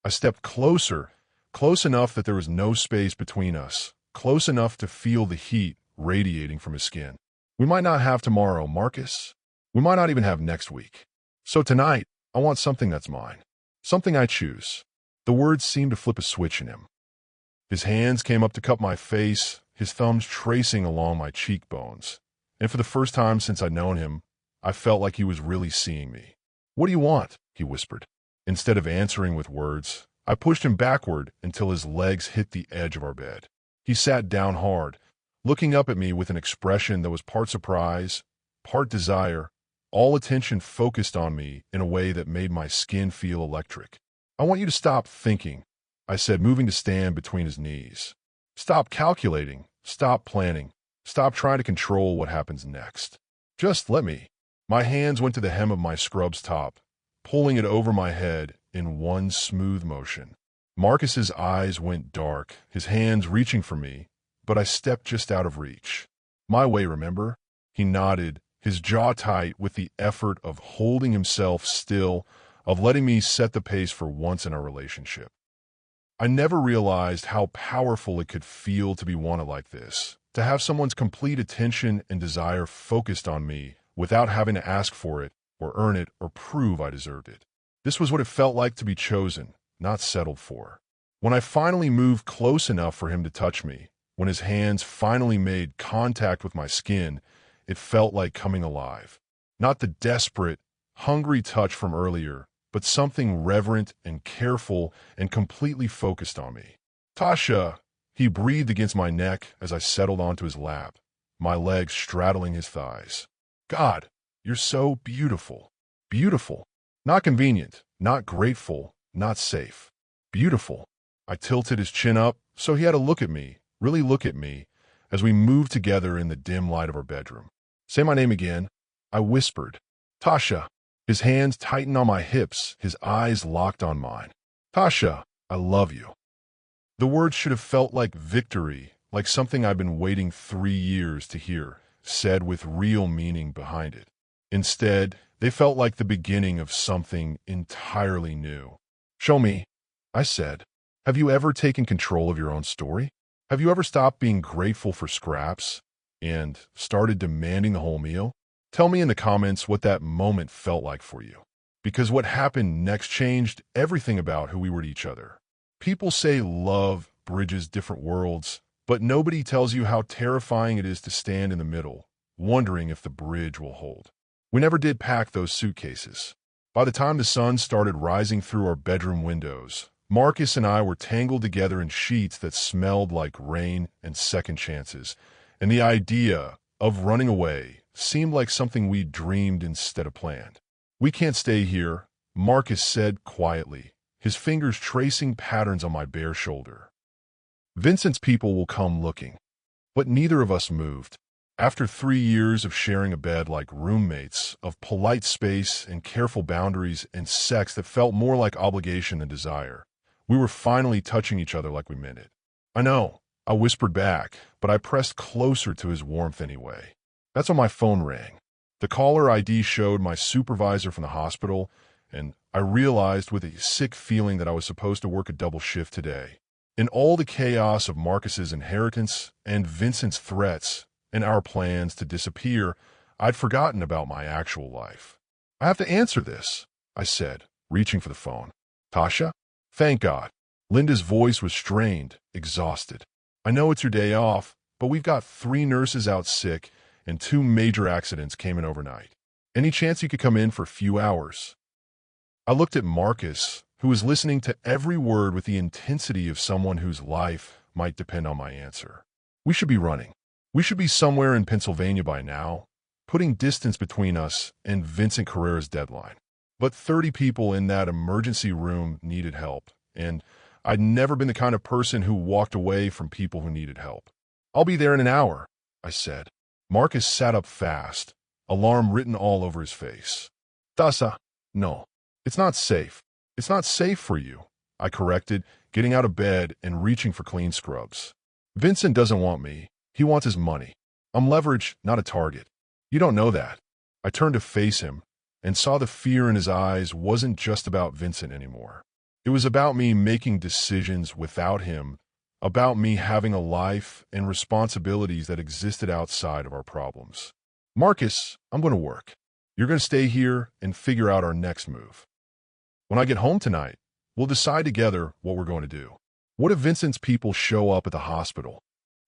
[SPEAKER 1] I stepped closer, close enough that there was no space between us, close enough to feel the heat radiating from his skin. We might not have tomorrow, Marcus. We might not even have next week. So tonight, I want something that's mine. Something I choose. The words seemed to flip a switch in him. His hands came up to cup my face, his thumbs tracing along my cheekbones. And for the first time since I'd known him, I felt like he was really seeing me. "What do you want?" he whispered. Instead of answering with words, I pushed him backward until his legs hit the edge of our bed. He sat down hard, looking up at me with an expression that was part surprise, part desire, all attention focused on me in a way that made my skin feel electric. "I want you to stop thinking," I said, moving to stand between his knees. "Stop calculating, stop planning, stop trying to control what happens next. Just let me." My hands went to the hem of my scrub's top, pulling it over my head in one smooth motion. Marcus's eyes went dark, his hands reaching for me, but I stepped just out of reach. "My way, remember?" He nodded, his jaw tight with the effort of holding himself still, of letting me set the pace for once in our relationship. I never realized how powerful it could feel to be wanted like this, to have someone's complete attention and desire focused on me without having to ask for it or earn it or prove I deserved it. This was what it felt like to be chosen, not settled for. When I finally moved close enough for him to touch me, when his hands finally made contact with my skin, it felt like coming alive. Not the desperate, hungry touch from earlier, but something reverent and careful and completely focused on me. "Tasha," he breathed against my neck as I settled onto his lap, my legs straddling his thighs. "God, you're so beautiful. Beautiful. Not convenient, not grateful, not safe. Beautiful." I tilted his chin up so he had to look at me, really look at me, as we moved together in the dim light of our bedroom. "Say my name again," I whispered. "Tasha." His hands tightened on my hips, his eyes locked on mine. "Tasha, I love you." The words should have felt like victory, like something I've been waiting 3 years to hear, said with real meaning behind it. Instead, they felt like the beginning of something entirely new. "Show me," I said. "Have you ever taken control of your own story? Have you ever stopped being grateful for scraps and started demanding the whole meal? Tell me in the comments what that moment felt like for you. Because what happened next changed everything about who we were to each other. People say love bridges different worlds, but nobody tells you how terrifying it is to stand in the middle, wondering if the bridge will hold. We never did pack those suitcases. By the time the sun started rising through our bedroom windows, Marcus and I were tangled together in sheets that smelled like rain and second chances, and the idea of running away seemed like something we dreamed instead of planned. "We can't stay here," Marcus said quietly, his fingers tracing patterns on my bare shoulder. "Vincent's people will come looking." But neither of us moved. After 3 years of sharing a bed like roommates, of polite space and careful boundaries and sex that felt more like obligation than desire, we were finally touching each other like we meant it. "I know," I whispered back, but I pressed closer to his warmth anyway. That's when my phone rang. The caller ID showed my supervisor from the hospital, and I realized with a sick feeling that I was supposed to work a double shift today. In all the chaos of Marcus's inheritance and Vincent's threats and our plans to disappear, I'd forgotten about my actual life. "I have to answer this," I said, reaching for the phone. "Tasha?" "Thank God." Linda's voice was strained, exhausted. "I know it's your day off, but we've got 3 nurses out sick and 2 major accidents came in overnight. Any chance you could come in for a few hours?" I looked at Marcus, who was listening to every word with the intensity of someone whose life might depend on my answer. "We should be running. We should be somewhere in Pennsylvania by now, putting distance between us and Vincent Carrera's deadline. But 30 people in that emergency room needed help, and I'd never been the kind of person who walked away from people who needed help. "I'll be there in an hour," I said. Marcus sat up fast, alarm written all over his face. "Tasha, no, it's not safe. It's not safe for you," I corrected, getting out of bed and reaching for clean scrubs. "Vincent doesn't want me. He wants his money. I'm leverage, not a target. You don't know that." I turned to face him and saw the fear in his eyes wasn't just about Vincent anymore. It was about me making decisions without him, about me having a life and responsibilities that existed outside of our problems. "Marcus, I'm going to work. You're going to stay here and figure out our next move. When I get home tonight, we'll decide together what we're going to do." What if Vincent's people show up at the hospital?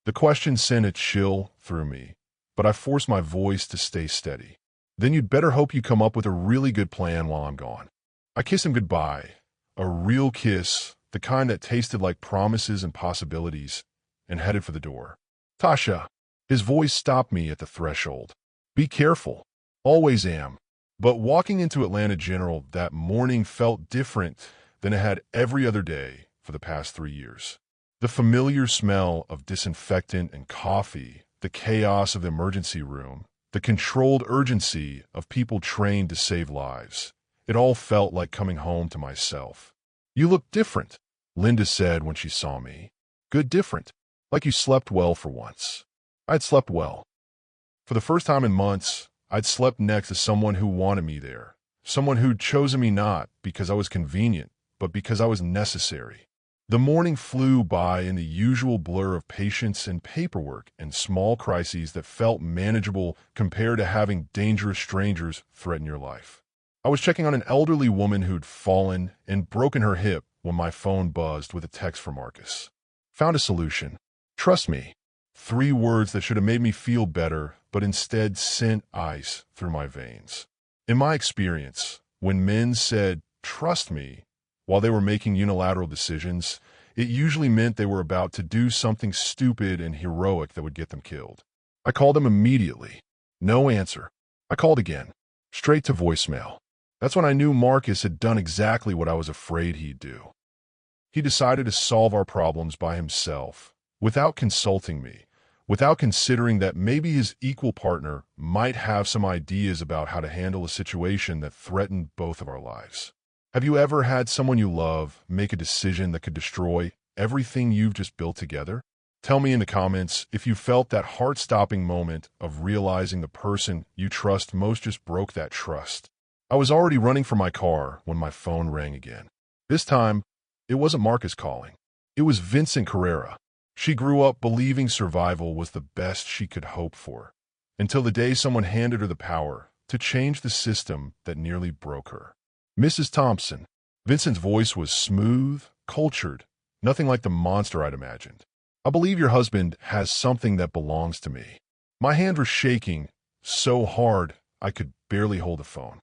[SPEAKER 1] The question sent a chill through me, but I forced my voice to stay steady. Then you'd better hope you come up with a really good plan while I'm gone. I kiss him goodbye, a real kiss, the kind that tasted like promises and possibilities, and headed for the door. Tasha, his voice stopped me at the threshold. Be careful. Always am. But walking into Atlanta General that morning felt different than it had every other day for the past 3 years. The familiar smell of disinfectant and coffee, the chaos of the emergency room, the controlled urgency of people trained to save lives. It all felt like coming home to myself. You look different, Linda said when she saw me. Good different. Like you slept well for once. I'd slept well. For the first time in months, I'd slept next to someone who wanted me there. Someone who'd chosen me not because I was convenient, but because I was necessary. The morning flew by in the usual blur of patients and paperwork and small crises that felt manageable compared to having dangerous strangers threaten your life. I was checking on an elderly woman who'd fallen and broken her hip when my phone buzzed with a text from Marcus. Found a solution. Trust me. 3 words that should have made me feel better, but instead sent ice through my veins. In my experience, when men said, "Trust me," while they were making unilateral decisions, it usually meant they were about to do something stupid and heroic that would get them killed. I called him immediately. No answer. I called again. Straight to voicemail. That's when I knew Marcus had done exactly what I was afraid he'd do. He decided to solve our problems by himself, without consulting me, without considering that maybe his equal partner might have some ideas about how to handle a situation that threatened both of our lives. Have you ever had someone you love make a decision that could destroy everything you've just built together? Tell me in the comments if you felt that heart-stopping moment of realizing the person you trust most just broke that trust. I was already running for my car when my phone rang again. This time, it wasn't Marcus calling. It was Vincent Carrera. She grew up believing survival was the best she could hope for, until the day someone handed her the power to change the system that nearly broke her. Mrs. Thompson. Vincent's voice was smooth, cultured, nothing like the monster I'd imagined. I believe your husband has something that belongs to me. My hand was shaking so hard I could barely hold the phone.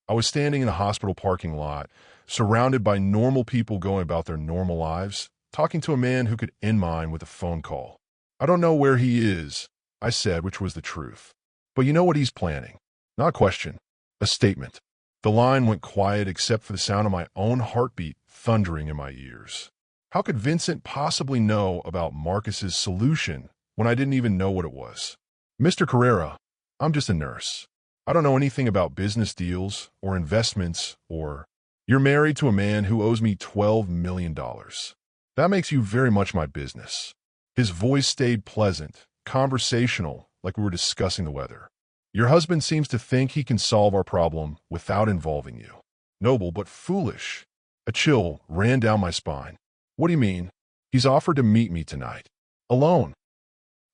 [SPEAKER 1] I was standing in a hospital parking lot, surrounded by normal people going about their normal lives, talking to a man who could end mine with a phone call. I don't know where he is, I said, which was the truth. But you know what he's planning. Not a question, a statement. The line went quiet except for the sound of my own heartbeat thundering in my ears. How could Vincent possibly know about Marcus's solution when I didn't even know what it was? Mr. Carrera, I'm just a nurse. I don't know anything about business deals or investments or... You're married to a man who owes me $12 million. That makes you very much my business. His voice stayed pleasant, conversational, like we were discussing the weather. Your husband seems to think he can solve our problem without involving you. Noble but foolish. A chill ran down my spine. What do you mean? He's offered to meet me tonight. Alone.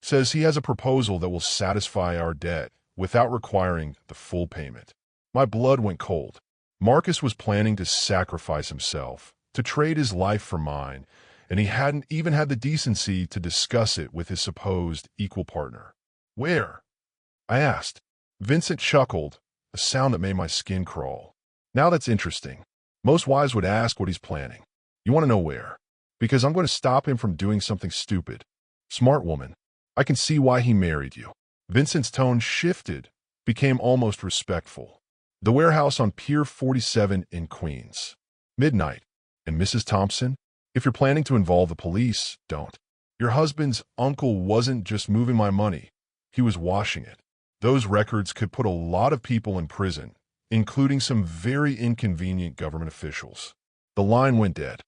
[SPEAKER 1] Says he has a proposal that will satisfy our debt without requiring the full payment. My blood went cold. Marcus was planning to sacrifice himself, to trade his life for mine, and he hadn't even had the decency to discuss it with his supposed equal partner. Where? I asked. Vincent chuckled, a sound that made my skin crawl. Now that's interesting. Most wives would ask what he's planning. You want to know where? Because I'm going to stop him from doing something stupid. Smart woman. I can see why he married you. Vincent's tone shifted, became almost respectful. The warehouse on Pier 47 in Queens. Midnight. And Mrs. Thompson, if you're planning to involve the police, don't. Your husband's uncle wasn't just moving my money. He was washing it. Those records could put a lot of people in prison, including some very inconvenient government officials. The line went dead.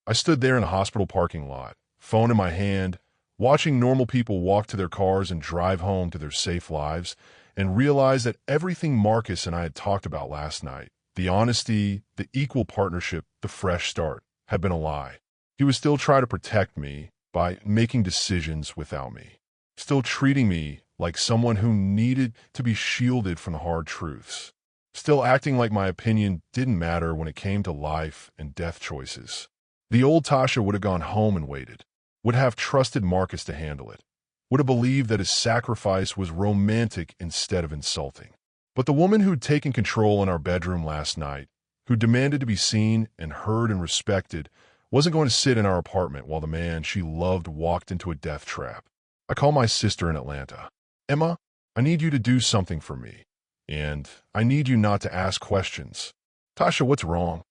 [SPEAKER 1] I stood there in a hospital parking lot, phone in my hand, watching normal people walk to their cars and drive home to their safe lives, and realized that everything Marcus and I had talked about last night, the honesty, the equal partnership, the fresh start, had been a lie. He was still trying to protect me by making decisions without me, still treating me like someone who needed to be shielded from the hard truths, still acting like my opinion didn't matter when it came to life and death choices. The old Tasha would have gone home and waited, would have trusted Marcus to handle it, would have believed that his sacrifice was romantic instead of insulting. But the woman who'd taken control in our bedroom last night, who demanded to be seen and heard and respected, wasn't going to sit in our apartment while the man she loved walked into a death trap. I call my sister in Atlanta. Emma, I need you to do something for me. And I need you not to ask questions. Tasha, what's wrong?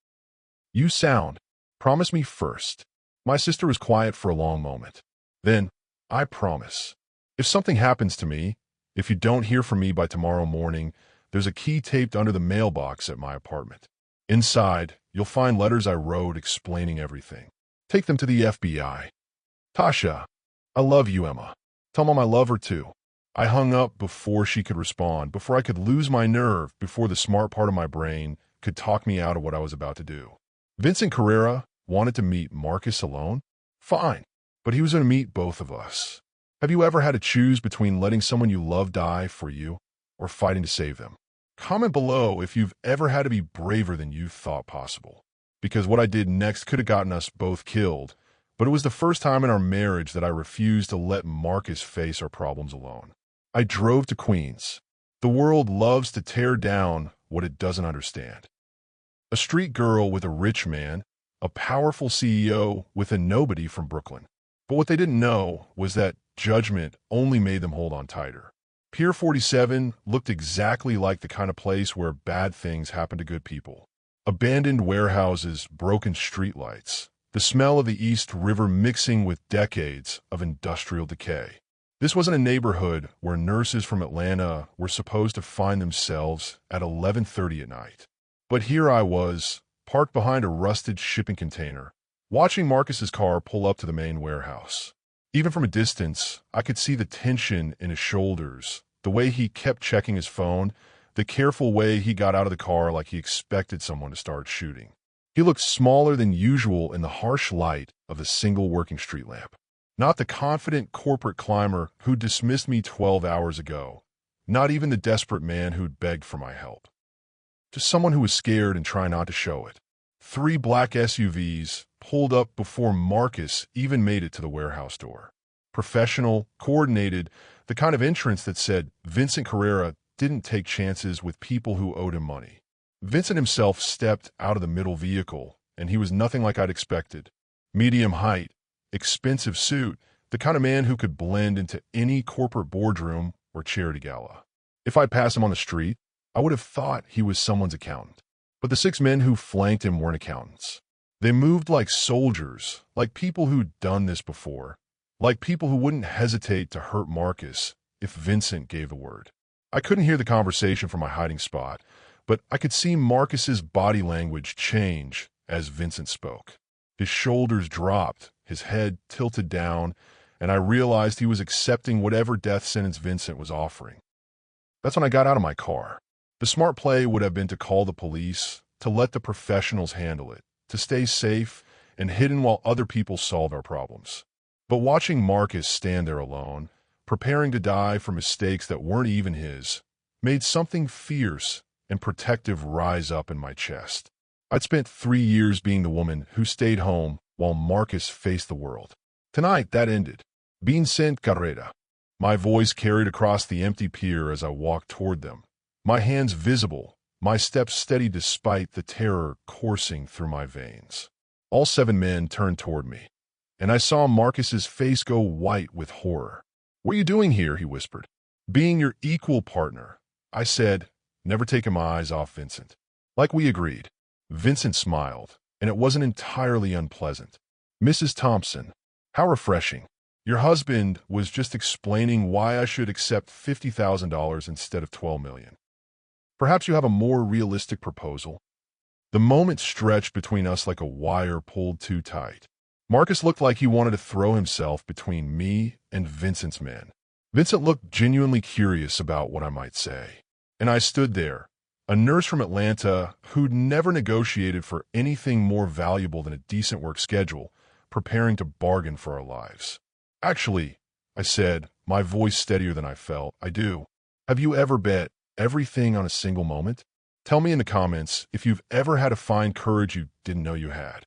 [SPEAKER 1] You sound. Promise me first. My sister was quiet for a long moment. Then, I promise. If something happens to me, if you don't hear from me by tomorrow morning, there's a key taped under the mailbox at my apartment. Inside, you'll find letters I wrote explaining everything. Take them to the FBI. Tasha, I love you, Emma. Tell Mom I love her too. I hung up before she could respond, before I could lose my nerve, before the smart part of my brain could talk me out of what I was about to do. Vincent Carrera wanted to meet Marcus alone? Fine, but he was going to meet both of us. Have you ever had to choose between letting someone you love die for you or fighting to save them? Comment below if you've ever had to be braver than you thought possible. Because what I did next could have gotten us both killed, but it was the first time in our marriage that I refused to let Marcus face our problems alone. I drove to Queens. The world loves to tear down what it doesn't understand. A street girl with a rich man, a powerful CEO with a nobody from Brooklyn. But what they didn't know was that judgment only made them hold on tighter. Pier 47 looked exactly like the kind of place where bad things happen to good people. Abandoned warehouses, broken streetlights, the smell of the East River mixing with decades of industrial decay. This wasn't a neighborhood where nurses from Atlanta were supposed to find themselves at 11:30 at night. But here I was, parked behind a rusted shipping container, watching Marcus's car pull up to the main warehouse. Even from a distance, I could see the tension in his shoulders, the way he kept checking his phone, the careful way he got out of the car like he expected someone to start shooting. He looked smaller than usual in the harsh light of a single working street lamp. Not the confident corporate climber who dismissed me 12 hours ago. Not even the desperate man who'd begged for my help. Just someone who was scared and trying not to show it. 3 black SUVs pulled up before Marcus even made it to the warehouse door. Professional, coordinated, the kind of entrance that said Vincent Carrera didn't take chances with people who owed him money. Vincent himself stepped out of the middle vehicle, and he was nothing like I'd expected. Medium height, expensive suit, the kind of man who could blend into any corporate boardroom or charity gala. If I'd passed him on the street, I would have thought he was someone's accountant. But the 6 men who flanked him weren't accountants. They moved like soldiers, like people who'd done this before, like people who wouldn't hesitate to hurt Marcus if Vincent gave the word. I couldn't hear the conversation from my hiding spot, but I could see Marcus's body language change as Vincent spoke. His shoulders dropped, his head tilted down, and I realized he was accepting whatever death sentence Vincent was offering. That's when I got out of my car. The smart play would have been to call the police, to let the professionals handle it, to stay safe and hidden while other people solve our problems. But watching Marcus stand there alone, preparing to die for mistakes that weren't even his, made something fierce and protective rise up in my chest. I'd spent 3 years being the woman who stayed home while Marcus faced the world. Tonight, that ended. Vincent Carrera. My voice carried across the empty pier as I walked toward them. My hands visible, my steps steady despite the terror coursing through my veins. All 7 men turned toward me, and I saw Marcus's face go white with horror. "What are you doing here?" he whispered. "Being your equal partner," I said, never taking my eyes off Vincent. Like we agreed. Vincent smiled, and it wasn't entirely unpleasant. "Mrs. Thompson, how refreshing. Your husband was just explaining why I should accept $50,000 instead of $12 million. Perhaps you have a more realistic proposal." The moment stretched between us like a wire pulled too tight. Marcus looked like he wanted to throw himself between me and Vincent's men. Vincent looked genuinely curious about what I might say. And I stood there, a nurse from Atlanta who'd never negotiated for anything more valuable than a decent work schedule, preparing to bargain for our lives. "Actually," I said, my voice steadier than I felt, "I do. Have you ever bet everything on a single moment? Tell me in the comments if you've ever had to find courage you didn't know you had."